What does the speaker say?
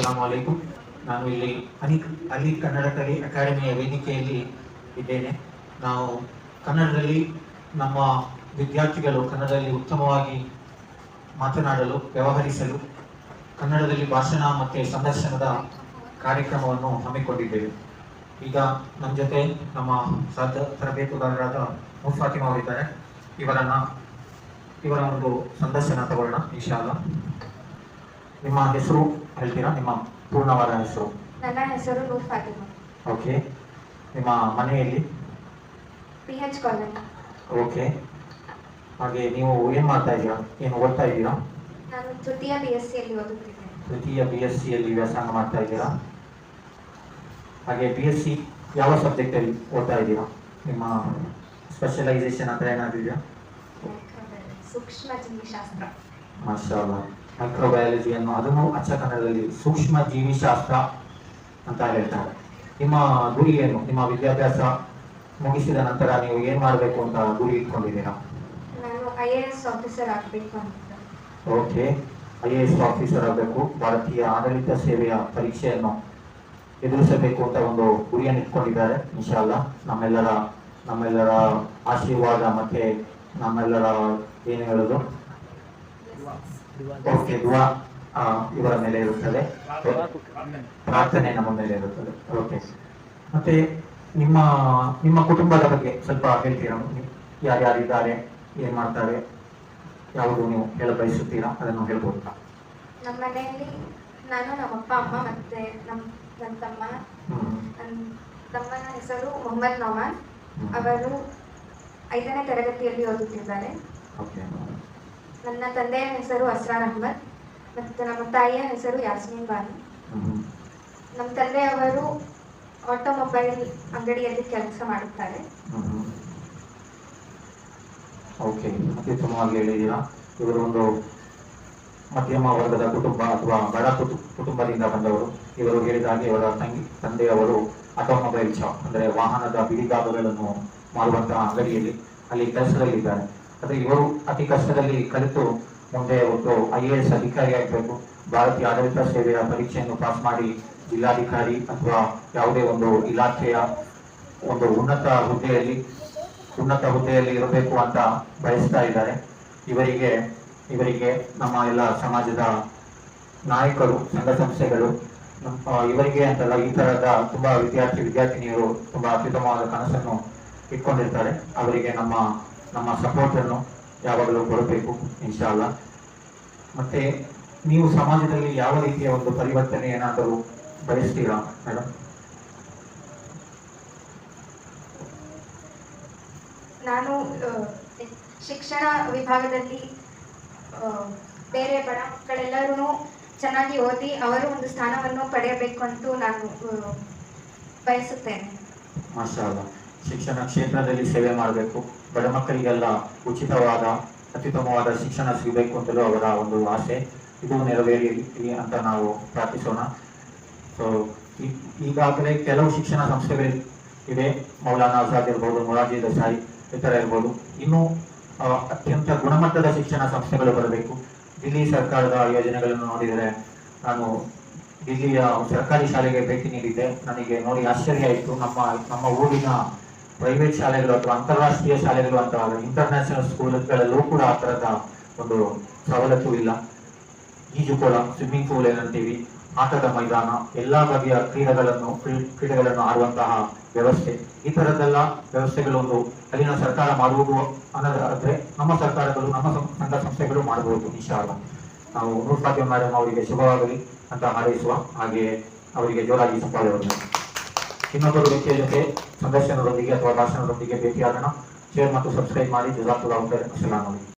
ಅಸ್ಸಲಾಮು ಅಲೈಕುಂ. ನಾನು ಇಲ್ಲಿ ಅಲಿ ಕನ್ನಡ ಕಲಿ ಅಕಾಡೆಮಿಯ ವೇದಿಕೆಯಲ್ಲಿ ಇದ್ದೇನೆ. ನಾವು ಕನ್ನಡದಲ್ಲಿ ನಮ್ಮ ವಿದ್ಯಾರ್ಥಿಗಳು ಕನ್ನಡದಲ್ಲಿ ಉತ್ತಮವಾಗಿ ಮಾತನಾಡಲು ವ್ಯವಹರಿಸಲು ಕನ್ನಡದಲ್ಲಿ ಭಾಷಣ ಮತ್ತು ಸಂದರ್ಶನದ ಕಾರ್ಯಕ್ರಮವನ್ನು ಹಮ್ಮಿಕೊಂಡಿದ್ದೇವೆ. ಈಗ ನಮ್ಮ ಜೊತೆ ನಮ್ಮ ತರಬೇತುದಾರರಾದ ಮುಫಾತಿಮಾ ಅವರಿದ್ದಾರೆ. ಇವರ ಒಂದು ಸಂದರ್ಶನ ತಗೊಳ್ಳೋಣ ಇನ್ಶಾಅಲ್ಲಾ. ನಿಮ್ಮ ಹೆಸರು ಹೇಳ್ತೀರಾ? ನಿಮ್ಮ ಪೂರ್ಣವಾದ ಹೆಸರು? ನನ್ನ ಹೆಸರು ನೂರ್ ಫಾತಿಮಾ. ಓಕೆ. ನಿಮ್ಮ ಮನೆಯಲ್ಲಿ? PH colony. ಓಕೆ. ಹಾಗೆ ನೀವು ಏನು ಮಾಡ್ತಾ ಇದ್ದೀರಾ? ಏನು ಓದ್ತಾ ಇದ್ದೀರಾ? ನಾನು ತೃತೀಯ BSc ಯಲ್ಲಿ ಓದುತ್ತಿದ್ದೇನೆ. ತೃತೀಯ BSc ಯಲ್ಲಿ ವ್ಯಾಸಂಗ ಮಾಡ್ತಾ ಇದ್ದೀರಾ? ಹಾಗೆ BSc ಯಾವ ಸಬ್ಜೆಕ್ಟಲ್ಲಿ ಓದ್ತಾ ಇದ್ದೀರಾ? ನಿಮ್ಮ ಸ್ಪೆಷಲೈಸೇಷನ್ ಅಂತ ಏನಾದರೂ ಇದೆಯಾ? ಸೂಕ್ಷ್ಮ ಜೀವಿಶಾಸ್ತ್ರ. ಮಾಷಾಅಲ್ಲಾ. ಮೈಕ್ರೋಬಯಾಲಜಿಯನ್ನು ಅದನ್ನು ಅಚ್ಚ ಕನ್ನಡದಲ್ಲಿ ಸೂಕ್ಷ್ಮ ಜೀವಿಶಾಸ್ತ್ರ ಅಂತ ಹೇಳ್ತಾರೆ. ನಿಮ್ಮ ಗುರಿ ಏನು? ನಿಮ್ಮ ವಿದ್ಯಾಭ್ಯಾಸ ಮುಗಿಸಿದ ನಂತರ ನೀವು ಏನು ಮಾಡಬೇಕು ಅಂತ ಗುರಿ ಇಟ್ಕೊಂಡಿದ್ದೀರಾ? ನಾನು IAS ಆಫೀಸರ್ ಆಗಬೇಕು ಅಂತ. ಓಕೆ. IAS ಆಫೀಸರ್ ಆಗಬೇಕು, ಭಾರತೀಯ ಆಡಳಿತ ಸೇವೆಯ ಪರೀಕ್ಷೆಯನ್ನು ಎದುರಿಸಬೇಕು ಅಂತ ಒಂದು ಗುರಿಯನ್ನು ಇಟ್ಕೊಂಡಿದ್ದಾರೆ. ಇನ್ಶಾಅಲ್ಲಾ ನಮ್ಮೆಲ್ಲರ ಆಶೀರ್ವಾದ ಮತ್ತೆ ನಮ್ಮೆಲ್ಲರ ಏನು ಹೇಳೋದು, ಓಕೆ, ದುವಾ ಇವರ ಮೇಲೆ ಇರುತ್ತದೆ, ಪ್ರಾರ್ಥನೆ ನಮ್ಮ ಮೇಲೆ ಇರುತ್ತದೆ. ಓಕೆ. ಮತ್ತೆ ನಿಮ್ಮ ಕುಟುಂಬದ ಬಗ್ಗೆ ಸ್ವಲ್ಪ ಹೇಳ್ತೀರಾ? ಯಾರ್ಯಾರಿದ್ದಾರೆ, ಏನ್ ಮಾಡ್ತಾರೆ, ಯಾವುದು ನೀವು ಹೇಳ ಬಯಸುತ್ತೀರಾ ಅದನ್ನು ಹೇಳ್ಬೋದು. ನಮ್ಮ ಮನೆಯಲ್ಲಿ ನಾನು, ನಮ್ಮ ಅಪ್ಪ ಅಮ್ಮ ಮತ್ತೆ ನನ್ನ ತಮ್ಮ. ನನ್ನ ತಮ್ಮನ ಹೆಸರು ಮೊಹಮ್ಮದ್ ನೌಮಾನ್. ಅವರು 5ನೇ ತರಗತಿಯಲ್ಲಿ ಓದುತ್ತಿದ್ದಾರೆ. ನನ್ನ ತಂದೆಯ ಹೆಸರು ಅಸ್ರಾರ್ ಅಹ್ಮದ್ ಮತ್ತು ನಮ್ಮ ತಾಯಿಯ ಹೆಸರು ಯಾಸ್ಮೀನ್ ಬಾನು. ನಮ್ಮ ತಂದೆಯವರು ಆಟೋಮೊಬೈಲ್ ಅಂಗಡಿಯಲ್ಲಿ ಕೆಲಸ ಮಾಡುತ್ತಾರೆ. ಓಕೆ. ಅತ್ಯುತ್ತಮವಾಗಿ ಹೇಳಿದ್ದೀರಾ. ಇವರು ಒಂದು ಮಧ್ಯಮ ವರ್ಗದ ಕುಟುಂಬ ಅಥವಾ ಬಡ ಕುಟುಂಬದಿಂದ ಬಂದವರು. ಇವರು ಹೇಳಿದ ಹಾಗೆ ಇವರ ತಂದೆಯವರು ಆಟೋಮೊಬೈಲ್ ಶಾಪ್ ಅಂದರೆ ವಾಹನದ ಬಿಡಿಭಾಗಗಳನ್ನು ಮಾರುವಂತಹ ಅಂಗಡಿಯಲ್ಲಿ ಅಲ್ಲಿ ಕೆಲಸದಲ್ಲಿದ್ದಾರೆ. ಆದರೆ ಇವರು ಅತಿ ಕಷ್ಟದಲ್ಲಿ ಕಲಿತು ಮುಂದೆ ಒಟ್ಟು IAS ಅಧಿಕಾರಿ ಆಗಬೇಕು, ಭಾರತೀಯ ಆಡಳಿತ ಸೇವೆಯ ಪರೀಕ್ಷೆಯನ್ನು ಪಾಸ್ ಮಾಡಿ ಜಿಲ್ಲಾಧಿಕಾರಿ ಅಥವಾ ಯಾವುದೇ ಒಂದು ಇಲಾಖೆಯ ಒಂದು ಉನ್ನತ ಹುದ್ದೆಯಲ್ಲಿ ಇರಬೇಕು ಅಂತ ಬಯಸ್ತಾ ಇದ್ದಾರೆ. ಇವರಿಗೆ ನಮ್ಮ ಎಲ್ಲ ಸಮಾಜದ ನಾಯಕರು, ಸಂಘ ಸಂಸ್ಥೆಗಳು, ಇವರಿಗೆ ಅಂತಲ್ಲ, ಈ ತರಹದ ತುಂಬಾ ವಿದ್ಯಾರ್ಥಿನಿಯರು ತುಂಬಾ ಅತ್ಯುತ್ತಮವಾದ ಕನಸನ್ನು ಇಟ್ಕೊಂಡಿರ್ತಾರೆ. ಅವರಿಗೆ ನಮ್ಮ ಸಪೋರ್ಟ್ ಅನ್ನು ಯಾವಾಗಲೂ ಕೊಡಬೇಕು ಇನ್ಶಾಅಲ್ಲಾ. ಮತ್ತೆ ನೀವು ಸಮಾಜದಲ್ಲಿ ಯಾವ ರೀತಿಯ ಒಂದು ಪರಿವರ್ತನೆ ಏನಾದರೂ ಬಯಸ್ತೀರಾ ಮೇಡಮ್? ನಾನು ಶಿಕ್ಷಣ ವಿಭಾಗದಲ್ಲಿ ಬೇರೆ ಬಡ ಮಕ್ಕಳೆಲ್ಲರೂ ಚೆನ್ನಾಗಿ ಓದಿ ಅವರು ಒಂದು ಸ್ಥಾನವನ್ನು ಪಡೆಯಬೇಕು ಅಂತ ನಾನು ಬಯಸುತ್ತೇನೆ. ಮಾಷಾಅಲ್ಲಾ. ಶಿಕ್ಷಣ ಕ್ಷೇತ್ರದಲ್ಲಿ ಸೇವೆ ಮಾಡಬೇಕು, ಬಡ ಮಕ್ಕಳಿಗೆಲ್ಲ ಉಚಿತವಾದ ಅತ್ಯುತ್ತಮವಾದ ಶಿಕ್ಷಣ ಸಿಗಬೇಕು ಅಂತಲೂ ಅವರ ಒಂದು ಆಸೆ. ಇದು ನೆರವೇರಲಿ ಅಂತ ನಾವು ಪ್ರಾರ್ಥಿಸೋಣ. ಸೊ ಈಗಾಗಲೇ ಕೆಲವು ಶಿಕ್ಷಣ ಸಂಸ್ಥೆಗಳು ಇವೆ, ಮೌಲಾನಾ ಆಜಾದ್ ಇರ್ಬೋದು, ಮೊರಾರ್ಜಿ ದೇಸಾಯಿ ಈ ಥರ ಇರ್ಬೋದು. ಇನ್ನೂ ಅತ್ಯಂತ ಗುಣಮಟ್ಟದ ಶಿಕ್ಷಣ ಸಂಸ್ಥೆಗಳು ಬರಬೇಕು. ದಿಲ್ಲಿ ಸರ್ಕಾರದ ಯೋಜನೆಗಳನ್ನು ನೋಡಿದರೆ, ನಾನು ದಿಲ್ಲಿಯ ಸರ್ಕಾರಿ ಶಾಲೆಗೆ ಭೇಟಿ ನೀಡಿದ್ದೆ. ನನಗೆ ನೋಡಿ ಆಶ್ಚರ್ಯ ಆಯಿತು. ನಮ್ಮ ಊರಿನ ಪ್ರೈವೇಟ್ ಶಾಲೆಗಳು ಅಥವಾ ಅಂತಾರಾಷ್ಟ್ರೀಯ ಶಾಲೆಗಳು ಅಂತ ಇಂಟರ್ನ್ಯಾಷನಲ್ ಸ್ಕೂಲ್ಗಳಲ್ಲೂ ಕೂಡ ಆ ಥರದ ಒಂದು ಸವಲತ್ತು ಇಲ್ಲ. ಈಜುಕೊಳ, ಸ್ವಿಮ್ಮಿಂಗ್ ಪೂಲ್ ಏನಂತೀವಿ, ಆಟದ ಮೈದಾನ, ಎಲ್ಲ ಬಗೆಯ ಕ್ರೀಡೆಗಳನ್ನು ಆಡುವಂತಹ ವ್ಯವಸ್ಥೆ, ಈ ಥರದ್ದೆಲ್ಲ ವ್ಯವಸ್ಥೆಗಳು ಒಂದು ಅಲ್ಲಿನ ಸರ್ಕಾರ ಮಾಡುವುದು ಅನ್ನೋದಾದ್ರೆ ನಮ್ಮ ಸರ್ಕಾರಗಳು, ನಮ್ಮ ಸಂಘ ಸಂಸ್ಥೆಗಳು ಮಾಡಬಹುದು ಇನ್ಶಾಅಲ್ಲಾ. ನಾವು ನೂರ್ ಫಾತಿಮಾ ಮೇಡಮ್ ಅವರಿಗೆ ಶುಭವಾಗಲಿ ಅಂತ ಹಾರೈಸುವ. ಹಾಗೆ ಅವರಿಗೆ ಜೋರಾಗಿ ಚಪ್ಪಾಳೆ ಹೊರಡಿ. ಇನ್ನೊಬ್ಬರು ವ್ಯಕ್ತಿಯ ಜೊತೆ ಸಂದರ್ಶನದೊಂದಿಗೆ ಅಥವಾ ಭಾಷಣದೊಂದಿಗೆ ಭೇಟಿಯಾಗೋಣ. ಶೇರ್ ಮತ್ತು ಸಬ್ಸ್ಕ್ರೈಬ್ ಮಾಡಿ. ಜಜಾಕುಲ್ಲಾಹು ಖೈರನ್. ಅಸ್ಸಲಾಮು ಅಲೈಕುಂ.